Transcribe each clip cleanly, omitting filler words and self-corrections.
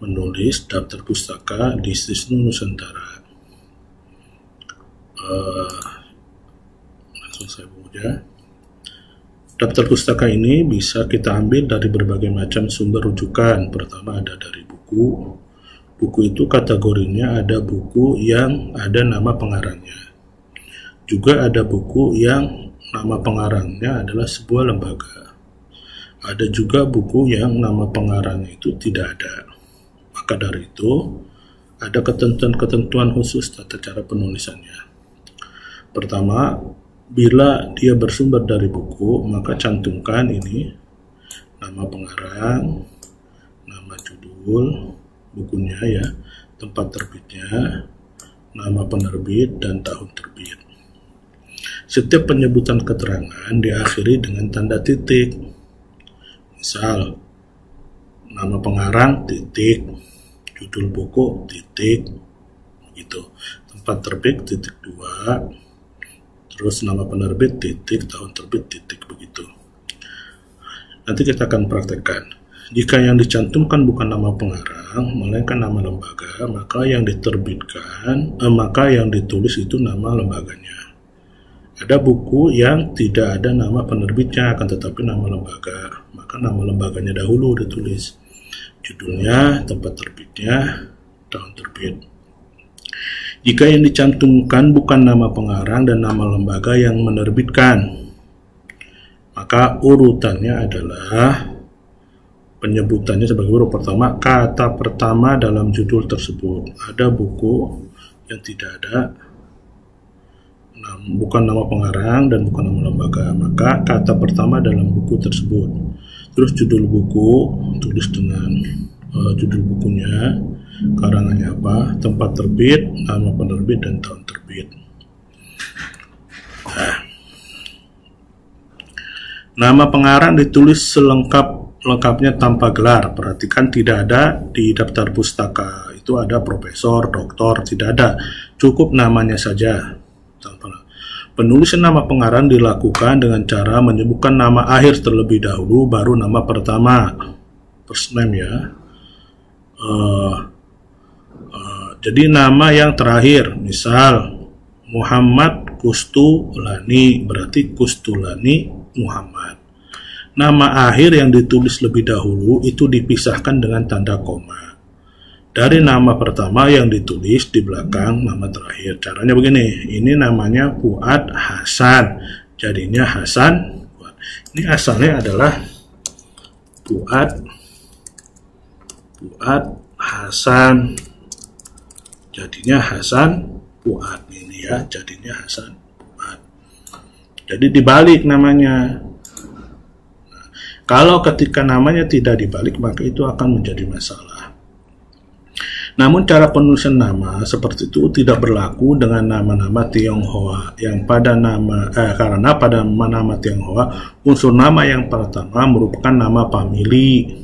menulis daftar pustaka di Sisnu Nusantara. Langsung saya buka. Daftar pustaka ini bisa kita ambil dari berbagai macam sumber rujukan. Pertama ada dari buku. Buku itu kategorinya ada buku yang ada nama pengarangnya. Juga ada buku yang nama pengarangnya adalah sebuah lembaga. Ada juga buku yang nama pengarangnya itu tidak ada. Maka dari itu, ada ketentuan-ketentuan khusus tata cara penulisannya. Pertama, bila dia bersumber dari buku, maka cantumkan ini nama pengarang, nama judul bukunya ya, tempat terbitnya, nama penerbit, dan tahun terbit. Setiap penyebutan keterangan diakhiri dengan tanda titik. Misal, nama pengarang titik, judul buku titik, gitu. Tempat terbit titik 2. Terus nama penerbit titik, tahun terbit titik, begitu. Nanti kita akan praktekkan. Jika yang dicantumkan bukan nama pengarang, melainkan nama lembaga, maka yang diterbitkan, maka yang ditulis itu nama lembaganya. Ada buku yang tidak ada nama penerbitnya, akan tetapi nama lembaga, maka nama lembaganya dahulu ditulis. Judulnya, tempat terbitnya, tahun terbit. Jika yang dicantumkan bukan nama pengarang dan nama lembaga yang menerbitkan, maka urutannya adalah penyebutannya sebagai huruf pertama, kata pertama dalam judul tersebut. Ada buku yang tidak ada bukan nama pengarang dan bukan nama lembaga, maka kata pertama dalam buku tersebut. Terus judul buku, tulis dengan judul bukunya, karangannya apa, tempat terbit, nama penerbit, dan tahun terbit. Nama pengarang ditulis selengkapnya tanpa gelar. Perhatikan, tidak ada di daftar pustaka itu ada profesor, doktor, tidak ada. Cukup namanya saja. Penulisan nama pengarang dilakukan dengan cara menyebutkan nama akhir terlebih dahulu, baru nama pertama. First name ya. Jadi nama yang terakhir, misal Muhammad Kustulani, berarti Kustulani Muhammad. Nama akhir yang ditulis lebih dahulu itu dipisahkan dengan tanda koma dari nama pertama yang ditulis di belakang nama terakhir. Caranya begini, ini namanya Fuad Hasan, jadinya Hasan Fuad. Ini asalnya adalah Fuad Hasan, jadinya Hasan Fuad, ini ya, jadinya Hasan Fuad. Jadi dibalik namanya. Nah, kalau ketika namanya tidak dibalik, maka itu akan menjadi masalah. Namun cara penulisan nama seperti itu tidak berlaku dengan nama-nama Tionghoa yang karena pada nama Tionghoa unsur nama yang pertama merupakan nama famili.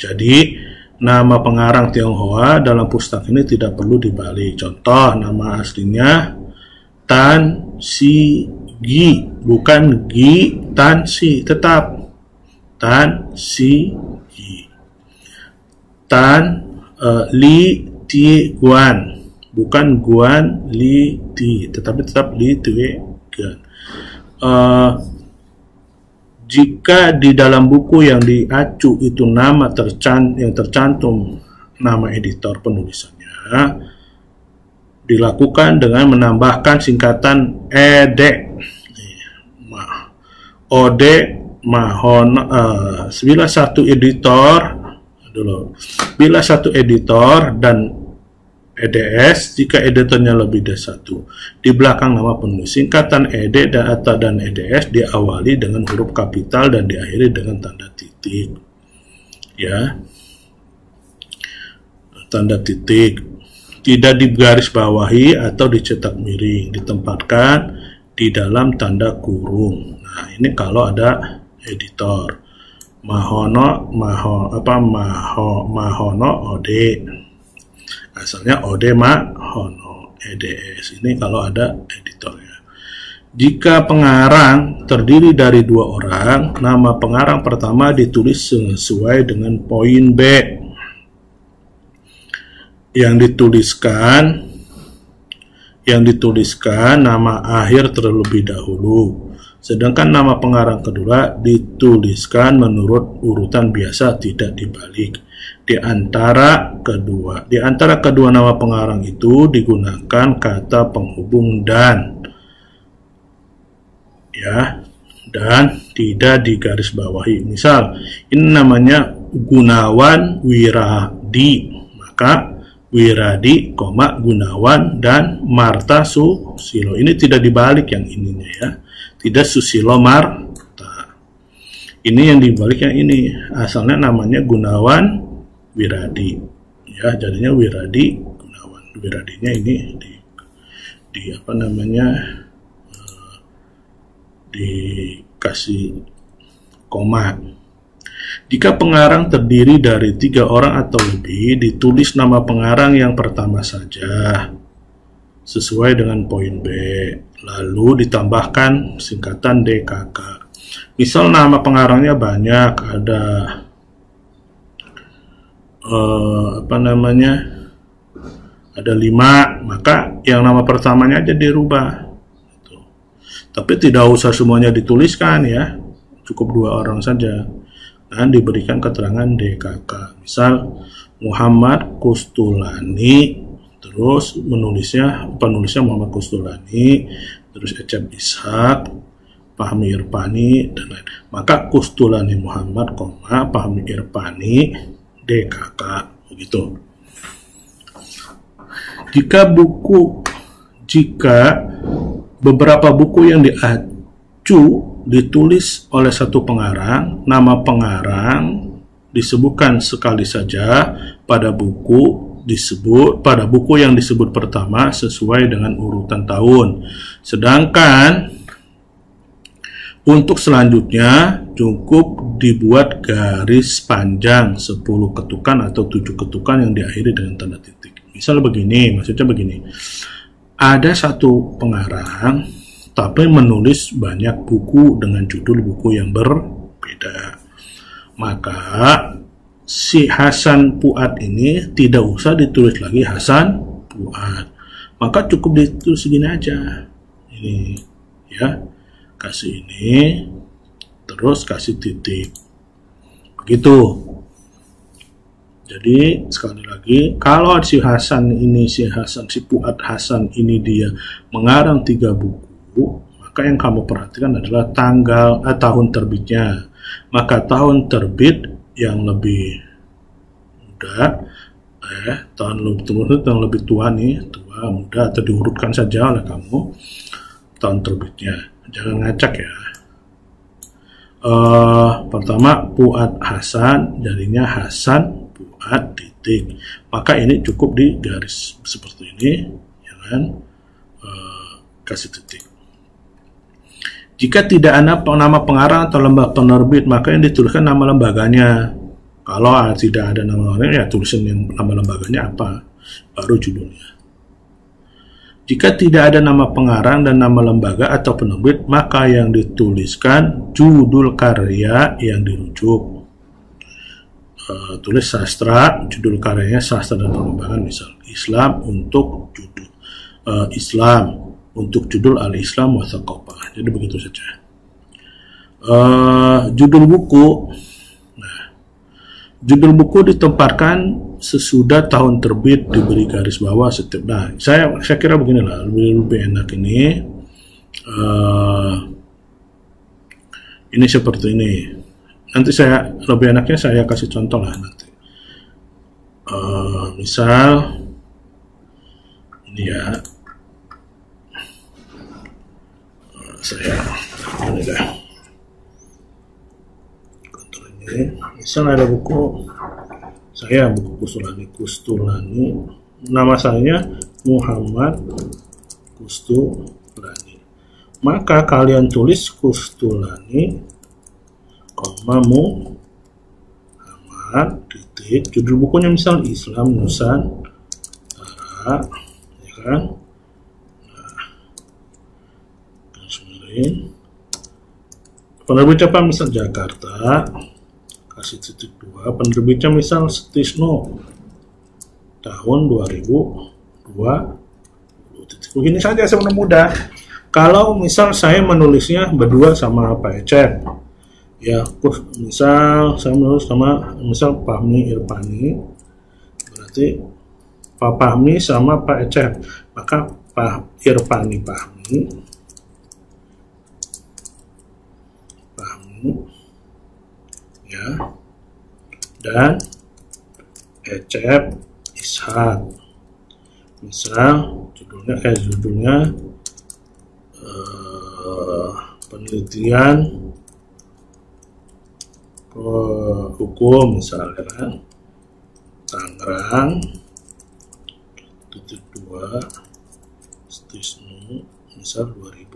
Jadi nama pengarang Tionghoa dalam pustaka ini tidak perlu dibalik. Contoh, nama aslinya Tan Si Gi, bukan Gi Tan Si, tetap Tan Si Gi. Tan Li Ti Guan, bukan Guan Li Ti, tetapi tetap Li Ti Guan. Jika di dalam buku yang diacu itu nama yang tercantum nama editor penulisannya, dilakukan dengan menambahkan singkatan ED, bila satu editor dan EDS, jika editornya lebih dari satu, di belakang nama penulis singkatan ED dan EDS diawali dengan huruf kapital dan diakhiri dengan tanda titik, ya, tanda titik, tidak digaris bawahi atau dicetak miring, ditempatkan di dalam tanda kurung. Nah, ini kalau ada editor. Mahono Ode, asalnya Ode Mahono EDS, ini kalau ada editornya. Jika pengarang terdiri dari 2 orang, sekarang nama pengarang pertama ditulis sesuai dengan poin B. Yang dituliskan nama akhir terlebih dahulu. Sedangkan nama pengarang kedua dituliskan menurut urutan biasa, tidak dibalik. Di antara kedua nama pengarang itu digunakan kata penghubung dan, ya, dan tidak digarisbawahi. Misal, ini namanya Gunawan Wiradi, maka Wiradi, Gunawan dan Marta Susilo. Ini tidak dibalik yang ininya, ya. Tidak Susilo Marta. Ini yang dibalik yang ini. Asalnya namanya Gunawan Wiradi. Ya, jadinya Wiradi Gunawan. Wiradinya ini di apa namanya? Dikasih koma. Jika pengarang terdiri dari 3 orang atau lebih, ditulis nama pengarang yang pertama saja sesuai dengan poin B, lalu ditambahkan singkatan DKK. Misal nama pengarangnya banyak, ada ada 5, maka yang nama pertamanya aja dirubah. Tapi tidak usah semuanya dituliskan, ya, cukup 2 orang saja. Dan diberikan keterangan DKK. Misal Muhammad Kustulani, terus penulisnya Muhammad Kustulani, terus Ecep Ishak, Fahmi Irfani, dan lain. Maka Kustulani Muhammad, Fahmi Irfani, DKK, begitu. Jika beberapa buku yang diacu ditulis oleh satu pengarang, nama pengarang disebutkan sekali saja pada buku yang disebut pertama sesuai dengan urutan tahun. Sedangkan untuk selanjutnya cukup dibuat garis panjang 10 ketukan atau 7 ketukan yang diakhiri dengan tanda titik. Misal begini, maksudnya begini. Ada satu pengarang tapi menulis banyak buku dengan judul buku yang berbeda. Maka si Hasan Fuad ini tidak usah ditulis lagi Hasan Fuad. Maka cukup ditulis segini aja. Ini, ya. Kasih ini, terus kasih titik. Begitu. Jadi sekali lagi, kalau si Fuad Hasan ini dia mengarang 3 buku, maka yang kamu perhatikan adalah tahun terbitnya. Maka tahun terbit yang lebih muda, tahun lebih tua nih, muda, atau diurutkan saja oleh kamu tahun terbitnya. Jangan ngacak, ya. Pertama Fuad Hasan, jadinya Hasan Fuad titik. Maka ini cukup di garis seperti ini, ya kan? Kasih titik. Jika tidak ada nama pengarang atau lembaga penerbit, maka yang dituliskan nama lembaganya. Kalau tidak ada nama lembaganya, ya tulisan nama lembaganya apa, baru judulnya. Jika tidak ada nama pengarang dan nama lembaga atau penerbit, maka yang dituliskan judul karya yang dirujuk. Tulis sastra, judul karyanya sastra dan pengembangan, misal Islam untuk judul Islam untuk judul Al-Islam wa Thaqafah. Jadi begitu saja. Judul buku. Nah, judul buku ditempatkan sesudah tahun terbit, diberi garis bawah setiap. Nah, saya kira beginilah, lebih enak ini. Ini seperti ini. Nanti lebih enaknya saya kasih contoh lah nanti. Misal ini, ya. Ini dah. Kontrol ini. Misal ada buku Kustulani. Nama saya Muhammad Kustulani. Maka kalian tulis Kustulani, Muhammad titik. Judul bukunya misal Islam Nusantara, ya kan? penerbitnya Pak misal Jakarta, kasih titik 2, penerbitnya misal Stisno tahun 2002. Begini saja sebenarnya mudah. Kalau misal saya menulisnya berdua sama Pak Ecep, ya, misal saya menulis sama misal Fahmi Irfani, berarti Pak Fahmi sama Pak Ecep, maka Pak Irfani Fahmi, ya, dan Ecep Ishak. Misal judulnya penelitian hukum misalnya kan, Tangerang titik 2 Stisno misal 2020,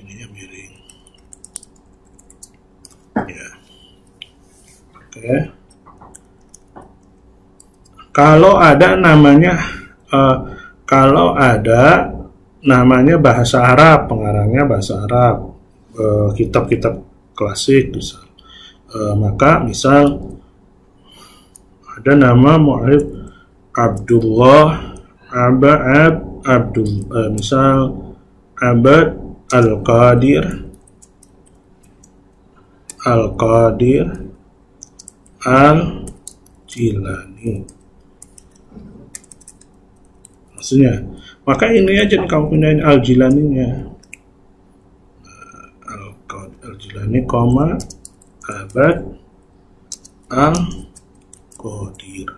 ininya miring ya. Oke, kalau ada namanya bahasa Arab, pengarangnya bahasa Arab, kitab-kitab klasik misal, maka misal ada nama mu'allif Abdullah misal Abad Al-Qadir Al-Jilani, maksudnya. Maka ini aja nih kamu pindahin Al-Jilaninya, Al-Jilani, Abad Al-Qadir.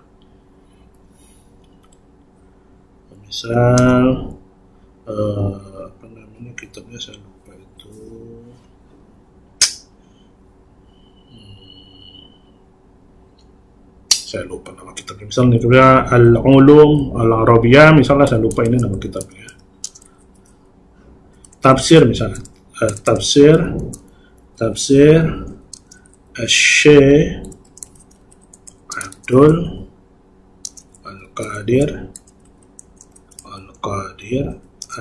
Misal apa namanya kitabnya saya lupa itu, saya lupa nama kitabnya. Misalnya kitabnya Al-Ulum Al-Arabiyah, misalnya saya lupa ini nama kitabnya. Tafsir misalnya, tafsir Syekh Abdul Al-Qadir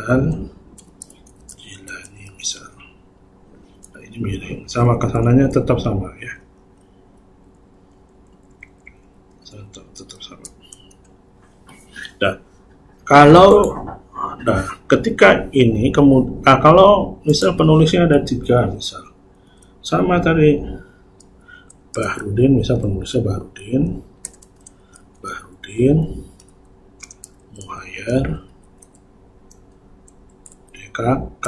Al-Jilani misal. Nah, ini miring, sama kesananya tetap sama ya. Tetap sama. Ketika ini kemudian, kalau misal penulisnya ada 3 misal, sama tadi Bahrudin, misal penulisnya Bahrudin, Muhayyar, DKK,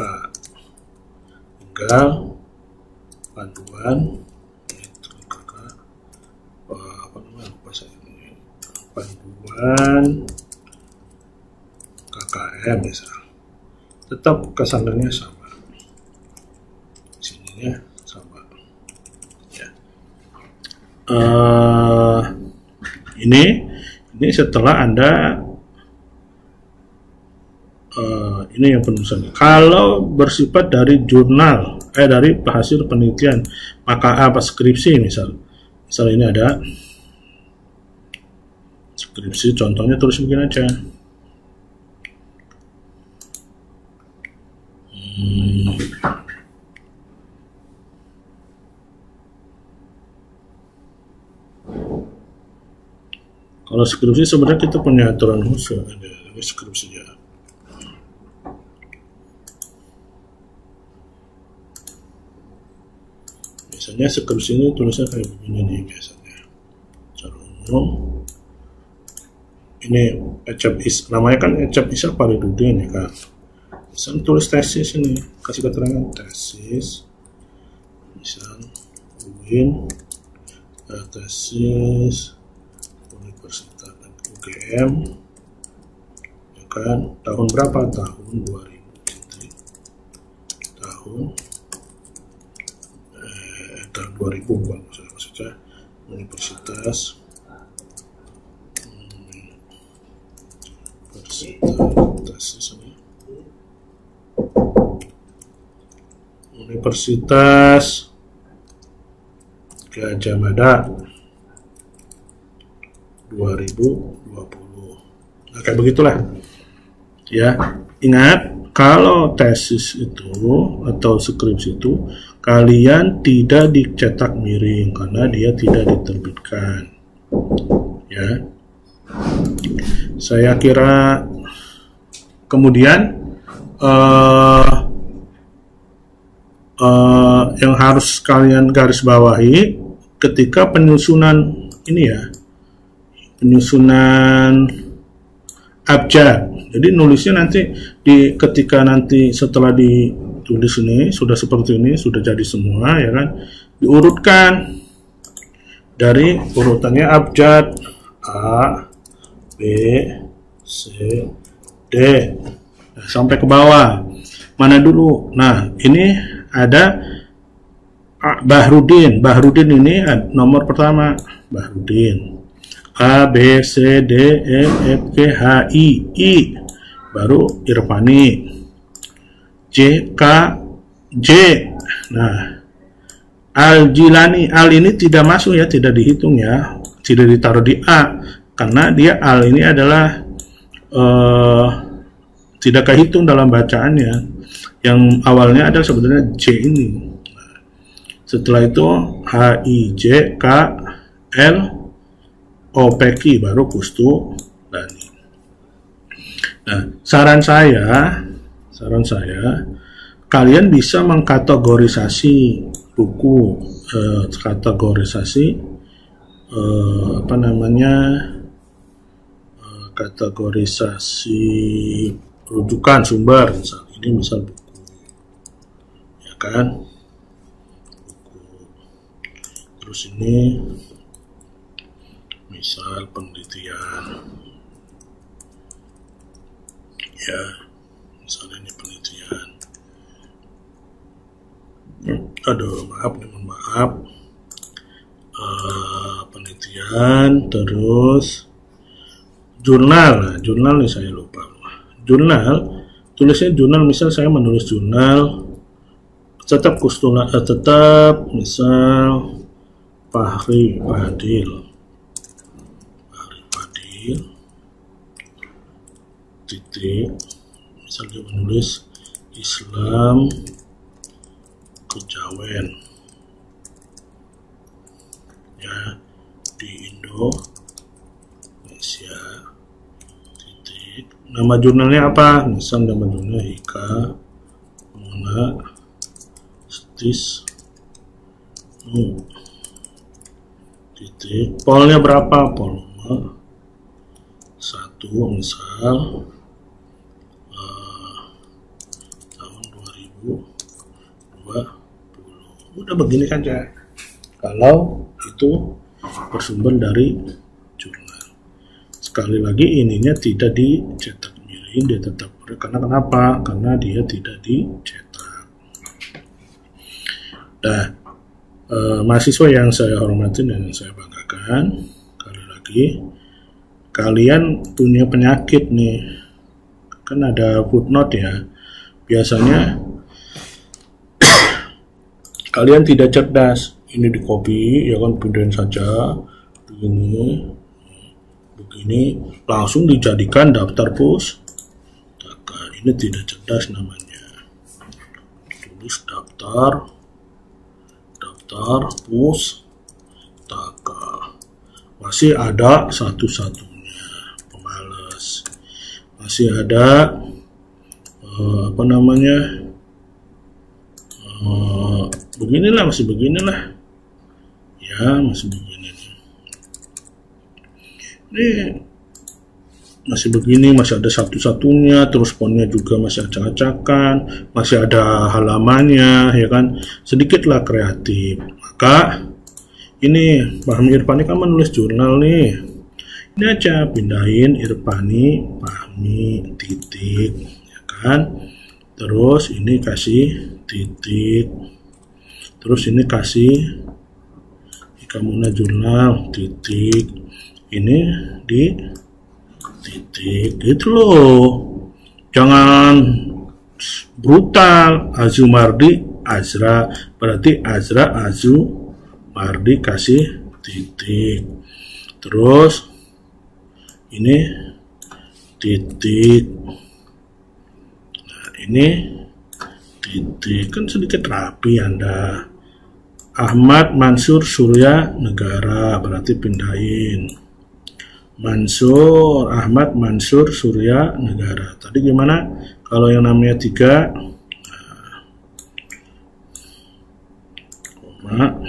tinggal panduan panduan KKM misal, tetap kesannya sama, sininya sama ya. Ini setelah Anda ini yang penulisannya. Kalau bersifat dari jurnal, dari hasil penelitian, maka apa skripsi misal ini ada skripsi, contohnya tulis begini aja. Kalau skripsi sebenarnya kita punya aturan khusus, ada skripsinya. Biasanya skripsi ini tulisnya kayak begini nih biasanya. Secara umum, ini namanya kan Ecep Ishak Faridudin ya kan. Misal tulis tesis ini, kasih keterangan tesis, misal UIN, tesis Universitas UGM, ya kan, tahun berapa? Tahun 2000, tahun 2000 maksudnya Universitas Gadjah Mada 2020. Nah, kayak begitulah ya. Ingat, kalau tesis itu atau skripsi itu kalian tidak dicetak miring karena dia tidak diterbitkan. Ya, saya kira kemudian yang harus kalian garis bawahi ketika penyusunan ini ya, penyusunan abjad. Jadi nulisnya nanti ketika nanti setelah ditulis ini sudah seperti ini, sudah jadi semua ya kan, diurutkan dari urutannya abjad A, B, C, D, nah, sampai ke bawah. Mana dulu? Nah, ini ada Bahrudin. Bahrudin ini nomor pertama, Bahrudin. A, B, C, D, E, F, G, H, I, baru Irfani. J, K, J. Nah, Al-Jilani. Al ini tidak masuk ya, tidak dihitung ya, tidak ditaruh di A karena dia Al ini adalah tidak kehitung dalam bacaannya. Yang awalnya adalah sebenarnya J ini. Setelah itu H, I, J, K, L, O, P, Q, baru Kustu Dani. Nah, saran saya kalian bisa mengkategorisasi buku, kategorisasi rujukan sumber. Misal buku, ya kan, buku. Terus ini misal penelitian, ya, misalnya ini penelitian. Aduh, mohon maaf. Penelitian, terus jurnal. Jurnal nih saya lupa. Jurnal, tulisnya jurnal, misal saya menulis jurnal, tetap misal Fahri Fadil, titik, misal dia menulis Islam Kejawen ya di Indonesia, titik, nama jurnalnya apa, misal nama jurnalnya Hika Mona Stis titik, polnya berapa, volume 1 misal tahun 2020. Udah begini saja kalau itu bersumber dari jurnal. Sekali lagi ininya tidak dicetak miring, dia tetap karena kenapa? Karena dia tidak dicetak. Nah, mahasiswa yang saya hormati dan yang saya banggakan, sekali lagi kalian punya penyakit nih, kan ada footnote ya, biasanya kalian tidak cerdas, ini di copy ya kan, pindahin saja begini langsung dijadikan daftar pustaka. Ini tidak cerdas namanya, tulis daftar pustaka. Masih ada satu-satunya pemalas, masih ada beginilah, masih beginilah ya, masih begini ini, masih begini, masih ada satu-satunya, terus fontnya juga masih acak-acakan, masih ada halamannya ya kan, sedikitlah kreatif. Maka ini Fahmi Irfani kan menulis jurnal nih, ini aja pindahin Irfani Fahmi titik ya kan, terus ini kasih titik, terus ini kasih Hikamuna jurnal titik, ini di titik gitu loh, jangan brutal. Azumardi Azra, berarti Azra Azumardi kasih titik, terus ini titik. Nah ini titik, kan sedikit rapi Anda. Ahmad Mansur Surya Negara, berarti pindahin. Mansur, Ahmad Mansur Surya Negara. Tadi gimana? Kalau yang namanya 3, koma,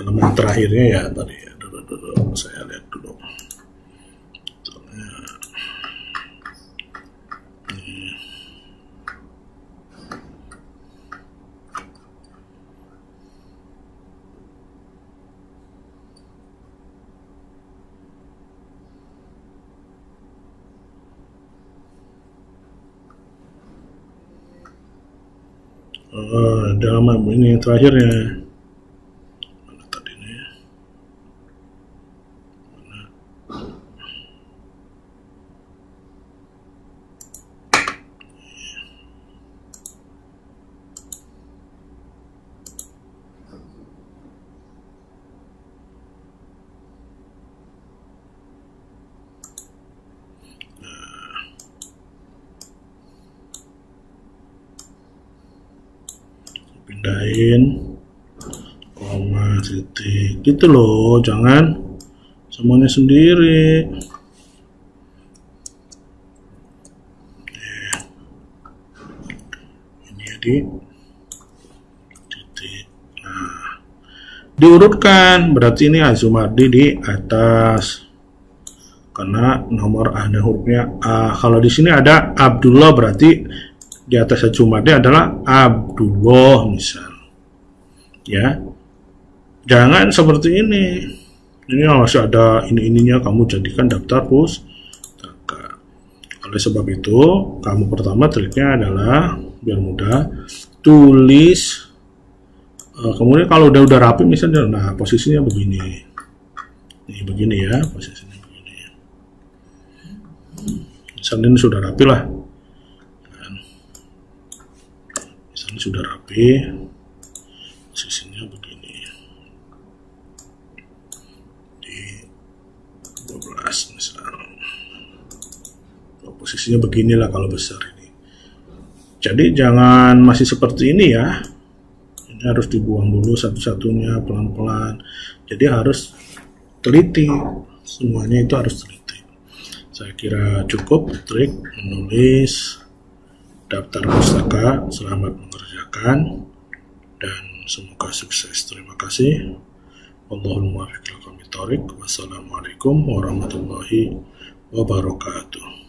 halaman terakhirnya ya tadi. Dulu saya lihat dulu. Dalam ini terakhirnya mana tadi nih? Pindahin, koma, titik, gitu loh, jangan semuanya sendiri. Ini di titik. Nah, diurutkan, berarti ini Azumardi di atas karena nomor ada hurufnya A. Kalau di sini ada Abdullah, berarti di atas Azumardi adalah Abdullah misal. Ya, jangan seperti ini. Ini masih ada ininya, kamu jadikan daftar pustaka. Oleh sebab itu, kamu pertama triknya adalah biar mudah, tulis. Kemudian kalau udah rapi misalnya, nah posisinya begini. Ini begini ya, posisinya begini. Misalnya ini sudah rapi lah. Misalnya sudah rapi, posisinya begini. Di 12 misalnya. Posisinya beginilah kalau besar ini. Jadi jangan masih seperti ini ya. Ini harus dibuang dulu satu-satunya pelan-pelan. Jadi harus teliti. Semuanya itu harus teliti. Saya kira cukup trik menulis daftar pustaka. Selamat mengerjakan dan semoga sukses. Terima kasih. Wallahul muwaffiq. Wassalamualaikum warahmatullahi wabarakatuh.